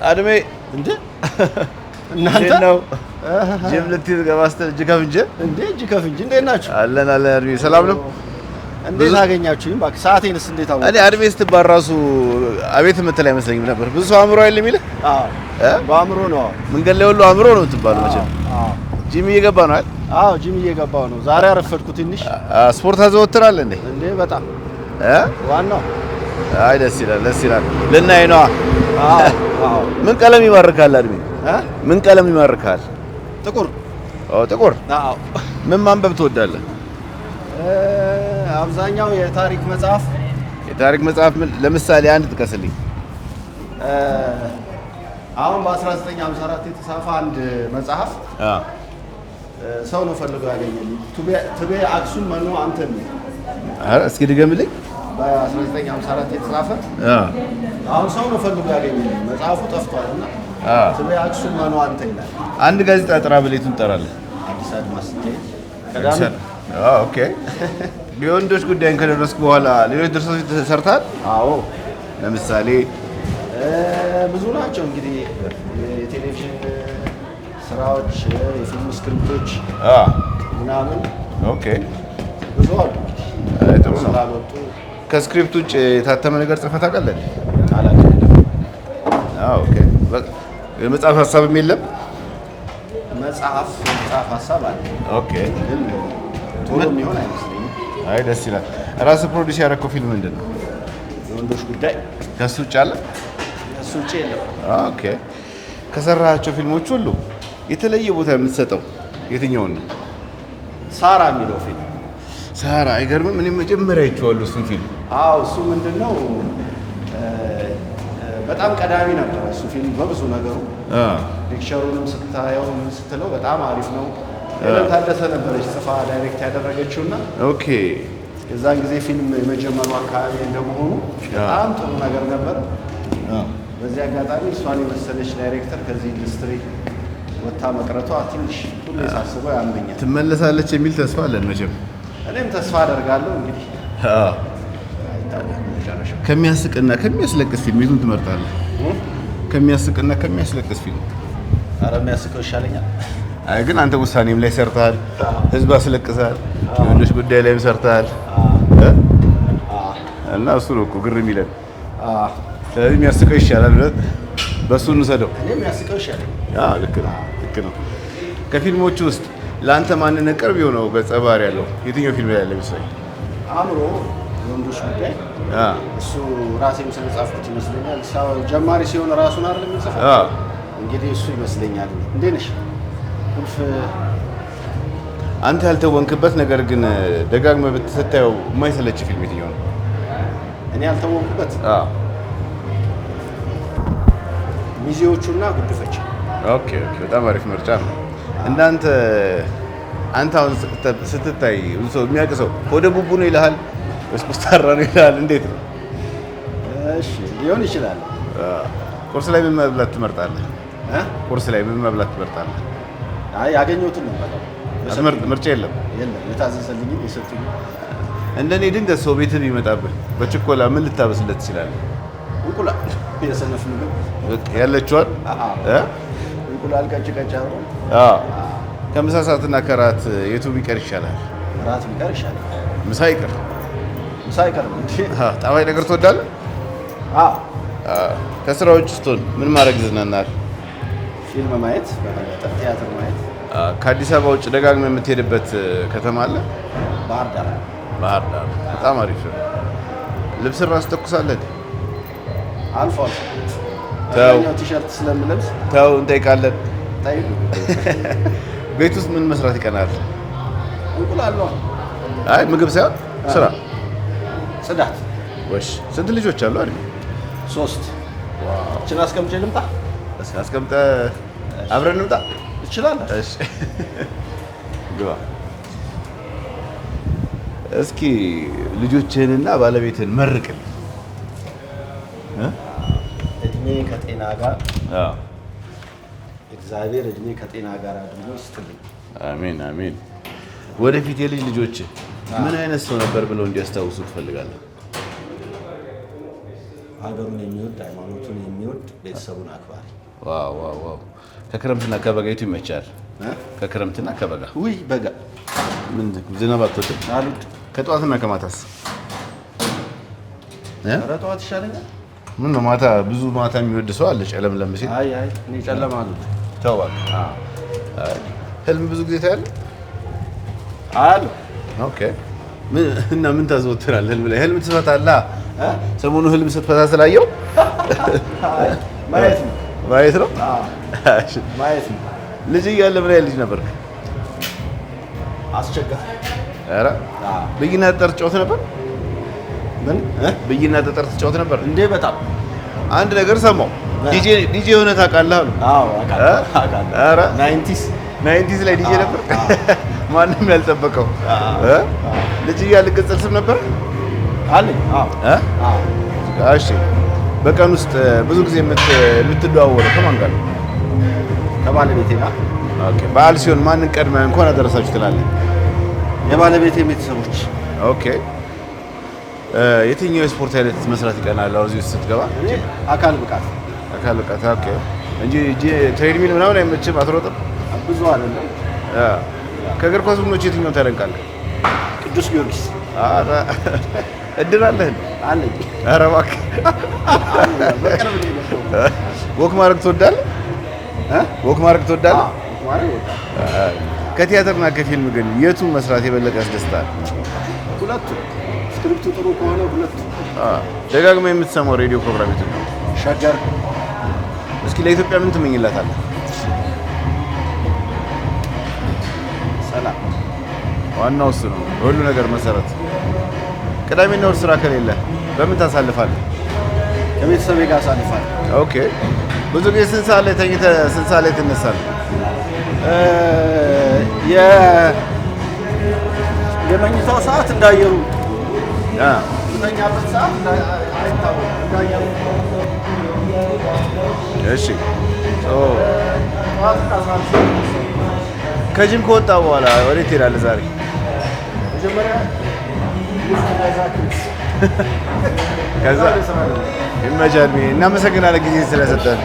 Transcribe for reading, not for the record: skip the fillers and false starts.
አድሜ እንዴ እናንተ ነው ጀምልት ገባስተህ ጅከፍንጀ እንዴ ጅከፍንጀ እንዴት ናችሁ? አለን አድሜ ሰላም ነው። እንዴት አገኛችሁኝ? ባክ ሰዓቴንስ እንዴት አወጣ? እኔ አድሜ ስትባራሱ አቤት የምትል አይመስለኝም ነበር። ብዙ ሰው አእምሮ አይደል የሚልህ? አዎ በአእምሮ ነው። መንገድ ላይ ሁሉ አእምሮ ነው የምትባለው መቼም። አዎ ጂም እየገባ ነው አይደል? አዎ ጂም እየገባው ነው። ዛሬ አረፈድኩ ትንሽ። ስፖርት አዘወትራለህ እንዴ? እንዴ በጣም ዋናው። አይ ደስ ይላል ደስ ይላል። ልናይ ነዋ። አዎ ምን ቀለም ይማርካል አድሜ? ምን ቀለም ይማርካል? ጥቁር። ጥቁር። አዎ ምን ማንበብ ትወዳለህ? አብዛኛው የታሪክ መጽሐፍ። የታሪክ መጽሐፍ ለምሳሌ አንድ ጥቀስልኝ። አሁን በ1954 የተጻፈ አንድ መጽሐፍ ሰው ነው ፈልጎ ያገኘልኝ። ትቤ አክሱም መኑ አንተ ነው። እስኪ ድገምልኝ። በ1954 የተጻፈ አሁን ሰው ነው ፈልጎ ያገኘልኝ። መጽሐፉ ጠፍቷልና ትቤ አክሱም መኑ አንተ ይላል። አንድ ጋዜጣ ጥራ ብሌቱን እንጠራለን። አዲስ አድማስ ቀዳሚ። ኦኬ። የወንዶች ጉዳይን ከደረስኩ በኋላ ሌሎች ድርሰቶች ተሰርተሃል? አዎ ለምሳሌ ብዙ ናቸው እንግዲህ የቴሌቪዥን ስራዎች፣ የፊልም ስክሪፕቶች ምናምን። ኦኬ ብዙ አሉ። ጥሩ ነው። ስላልወጡ ከስክሪፕት ውጭ የታተመ ነገር ጽፈህ ታውቃለህ? ኦኬ። የመጽሐፍ ሀሳብም የለም? መጽሐፍ ሀሳብ አለ። ኦኬ። ግን ቶሎ የሚሆን አይመስለኝም። አይ ደስ ይላል። ራስህ ፕሮዲውስ ያደረከው ፊልም ምንድን ነው? የወንዶች ጉዳይ። ከሱ ውጭ አለ? ከሱ ውጭ የለም። ኦኬ። ከሰራሃቸው ፊልሞች ሁሉ የተለየ ቦታ የምትሰጠው የትኛውን ነው? ሳራ የሚለው ፊልም። ሳራ አይገርምም? እኔ መጀመሪያ አይቼዋለሁ እሱን ፊልም። አዎ እሱ ምንድነው በጣም ቀዳሚ ነበር እሱ ፊልም በብዙ ነገሩ። ፒክቸሩንም ስታየው ምን ስትለው በጣም አሪፍ ነው። ሄለን ታደሰ ነበረች ጽፋ ዳይሬክት ያደረገችውና ኦኬ። የዛን ጊዜ ፊልም የመጀመሩ አካባቢ እንደመሆኑ በጣም ጥሩ ነገር ነበር። በዚህ አጋጣሚ እሷን የመሰለች ዳይሬክተር ከዚህ ኢንዱስትሪ ወጣ መቅረቷ ትንሽ ሁሌ ሳስበው ያመኛል። ትመለሳለች የሚል ተስፋ አለን መቼም። እኔም ተስፋ አደርጋለሁ። እንግዲህ መጨረሻው ከሚያስቅና ከሚያስለቅስ ፊልም የቱን ትመርጣለህ? ከሚያስቅና ከሚያስለቅስ ፊልም? ኧረ የሚያስቀው ይሻለኛል። አይ ግን አንተ ውሳኔም ላይ ሰርተሃል፣ ህዝብ አስለቅሰሃል፣ የወንዶች ጉዳይ ላይም ሰርተሃል እና እሱ ነው እኮ ግር የሚለን። ስለዚህ የሚያስቀው ይሻላል ብለህ በእሱ እንውሰደው። እኔ የሚያስቀው ይሻለኛል። ልክ ነው ልክ ነው። ከፊልሞቹ ውስጥ ለአንተ ማንነት ቅርብ የሆነው ገጸ ባህሪ ያለው የትኛው ፊልም ላይ ያለ ይመስለኛል? አእምሮ የወንዶች ጉዳይ። እሱ ራሴም ስለጻፍኩት ይመስለኛል። ሰው ጀማሪ ሲሆን ራሱን አይደል የሚጽፈው? እንግዲህ እሱ ይመስለኛል። እንዴት ነሽ? ቁልፍ አንተ ያልተወንክበት ነገር ግን ደጋግመህ ብትሰታየው የማይሰለች ፊልም የትኛው ነው? እኔ ያልተወንኩበት ሚዜዎቹና ጉድፈቻ። ኦኬ ኦኬ፣ በጣም አሪፍ ምርጫ ነው። እንዳንተ አንተ አሁን ስትታይ ሰው የሚያውቅ ሰው ወደ ቡቡ ነው ይልሃል ወይስ ኮስታራ ነው ይልሃል? እንዴት ነው? እሺ ሊሆን ይችላል። ቁርስ ላይ ምን መብላት ትመርጣለህ? ቁርስ ላይ ምን መብላት ትመርጣለህ? አይ ያገኘሁትን ነው ማለት። ምርጫ የለም? የለም። የታዘዘልኝም የሰጡኝ። እንደኔ ድንገት ሰው ቤትህ ቢመጣብህ በችኮላ ምን ልታበስለት ትችላለህ? እንቁላል። የሰነፍ ምግብ ያለችዋል እንቁላል ቀጭ ቀጭ አብሮ። ከምሳ ሰዓትና ከራት የቱ ቢቀር ይሻላል? ራት ቢቀር ይሻላል። ምሳ ይቀር? ምሳ ይቀር ነው እንዴ? ጣፋጭ ነገር ትወዳለህ? ከስራ ውጭ ስትሆን ምን ማድረግ ይዝናናል? ፊልም ማየት፣ ቲያትር ማየት። ከአዲስ አበባ ውጭ ደጋግመህ የምትሄድበት ከተማ አለ? ባህር ዳር። ባህር ዳር በጣም አሪፍ ነው። ልብስ ራስ ተኩሳለህ? አልፎ አልፎ ተው፣ ቲሸርት ስለምለብስ ተው እንጠይቃለን። ታይ ቤት ውስጥ ምን መስራት ይቀናል? እንቁላል ነው። አይ ምግብ ሳይሆን ስራ፣ ጽዳት። ወሽ ስንት ልጆች አሉ አይደል? 3። እችን አስቀምጬ ልምጣ? አስቀምጠህ አብረን እንምጣ? እችላለሁ። እሺ ግባ። እስኪ ልጆችህንና ባለቤትህን መርቅልኝ። እድሜ ከጤና ጋር እግዚአብሔር እድሜ ከጤና ጋር አድርጎ ይስጥልኝ። አሜን አሜን። ወደፊት የልጅ ልጆችህ ምን አይነት ሰው ነበር ብለው እንዲያስታውሱ ትፈልጋለህ? ሀገሩን የሚወድ ሃይማኖቱን የሚወድ ቤተሰቡን አክባሪ። ዋው ዋው ዋው! ከክረምትና ከበጋይቱ ይመቻል። ከክረምትና ከበጋ ውይ በጋ ምን ዝናብ አትወድም? አልወድም። ከጠዋትና ከማታስ? ኧረ ጠዋት ይሻለኛል። ምን ነው ማታ ብዙ ማታ የሚወድ ሰው አለ ጨለምለም ሲል። አይ እኔ ጨለማ አልወድም። ተው እባክህ። ህልም ብዙ ጊዜ ታያለህ? አያለሁ። ኦኬ። እና ምን ታዘወትራለህ ህልም ላይ? ህልም ትፈታለህ? ሰሞኑ ህልም ስትፈታ ስላየው ማየት ነው። ማየት ነው? ማየት ነው። ልጅ እያለ ምን ያህል ልጅ ነበርክ? አስቸጋሪ። ኧረ ብይና ጠጠር ትጫወት ነበር? ምን ብይና ጠጠር ትጫወት ነበር እንዴ? በጣም አንድ ነገር ሰማሁ። ዲጄ የሆነ ታውቃለህ አሉ። አዎ አውቃለሁ። ኧረ 90s ላይ ዲጄ ነበር። ማንም ያልጠበቀው ልጅ እያለ ቅጽል ስም ነበር አለኝ። አዎ እሺ። በቀን ውስጥ ብዙ ጊዜ የምትደዋወለው ከማን ጋር ነው? ከባለቤቴ ጋር። ኦኬ። በዓል ሲሆን ማንን ቀድመህ እንኳን አደረሳችሁ ትላለህ? የባለቤቴ ቤተሰቦች። ኦኬ። የትኛው የስፖርት አይነት መስራት ይቀናል? አሁን እዚህ ውስጥ ስትገባ አካል ብቃት። ኦኬ። እንጂ ትሬድሚል ምናምን አይመችም? አትሮጥም? ብዙ አይደለም። ከእግር ኳስ ቡድኖች የትኛው ታደንቃለህ? ቅዱስ ጊዮርጊስ። ኧረ እድል አለህ አለኝ። ኧረ እባክህ። በቅርብ ነው የገባው። ወክ ማድረግ ትወዳለህ? ወክ ማድረግ ትወዳለህ? ከቲያትርና ከፊልም ግን የቱን መስራት የበለጠ ያስደስታል? ሁለቱ። ስክሪፕቱ ጥሩ ከሆነ ሁለቱ። ደጋግመህ የምትሰማው ሬዲዮ ፕሮግራም የቱ ነው? ሸገር። እስኪ ለኢትዮጵያ ምን ትመኝላታለህ? ሰላም። ዋናው እሱ ነው፣ ሁሉ ነገር መሰረት። ቅዳሜና እሑድ ስራ ከሌለ በምን ታሳልፋለህ? ከቤተሰቤ ጋር አሳልፋለሁ። ኦኬ። ብዙ ጊዜ ስንት ሰዓት ላይ ተኝተህ ስንት ሰዓት ላይ ትነሳለህ? የመኝታው ሰዓት እንዳየሩ የምተኛበት ሰዓት አይታወቅም። እንዳየሩ። እሺ። ጠዋትና 11 ከጂም ከወጣ በኋላ ወዴት ትሄዳለህ ዛሬ? መጀመሪያ ከዛ ይመቻል። እናመሰግናለን ጊዜ ስለሰጠን።